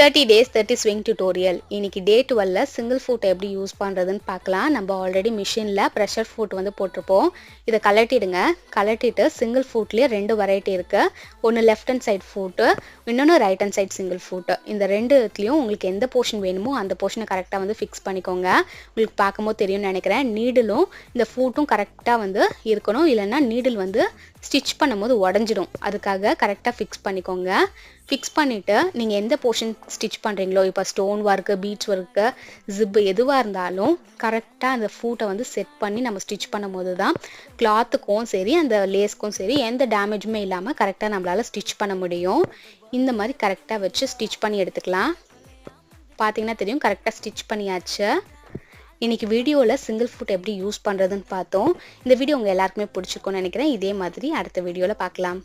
30 days 30 swing tutorial. இன்னைக்கு டே 12ல single food எப்படி use பண்ணுறதுன்னு பார்க்கலாம். நம்ம ஆல்ரெடி மிஷினில் ப்ரெஷர் ஃபுட் வந்து போட்டிருப்போம். இதை கலட்டிடுங்க. கலட்டிட்டு சிங்கிள் ஃபுட்லேயே 2 வெரைட்டி இருக்குது. ஒன்று லெஃப்ட் ஹேண்ட் சைட் ஃபுட்டு, இன்னொன்று right hand side single foot. இந்த ரெண்டுத்துலேயும் உங்களுக்கு எந்த போர்ஷன் வேணுமோ அந்த போர்ஷனை கரெக்டாக வந்து ஃபிக்ஸ் பண்ணிக்கோங்க. உங்களுக்கு பார்க்கும்போது தெரியும்னு நினைக்கிறேன். நீடிலும் இந்த ஃபுட்டும் கரெக்டாக வந்து இருக்கணும், இல்லைன்னா நீடில் வந்து ஸ்டிச் பண்ணும்போது உடஞ்சிடும். அதுக்காக கரெக்டாக ஃபிக்ஸ் பண்ணிக்கோங்க. ஃபிக்ஸ் பண்ணிவிட்டு நீங்கள் எந்த போர்ஷன் ஸ்டிச் பண்ணுறீங்களோ, இப்போ stone work, beads work, zip எதுவாக இருந்தாலும் கரெக்டாக அந்த ஃபூட்டை வந்து செட் பண்ணி நம்ம ஸ்டிச் பண்ணும்போது தான் கிளாத்துக்கும் சரி அந்த லேஸ்க்கும் சரி எந்த டேமேஜுமே இல்லாமல் கரெக்டாக நம்மளால் ஸ்டிச் பண்ண முடியும். இந்த மாதிரி கரெக்டாக வச்சு ஸ்டிச் பண்ணி எடுத்துக்கலாம். பார்த்தீங்கன்னா தெரியும், கரெக்டாக ஸ்டிச் பண்ணியாச்சு. இன்றைக்கி வீடியோவில் சிங்கிள் ஃபுட் எப்படி யூஸ் பண்ணுறதுன்னு பார்த்தோம். இந்த வீடியோ உங்கள் எல்லாருக்குமே பிடிச்சிருக்கும்னு நினைக்கிறேன். இதே மாதிரி அடுத்த வீடியோவில் பார்க்கலாம்.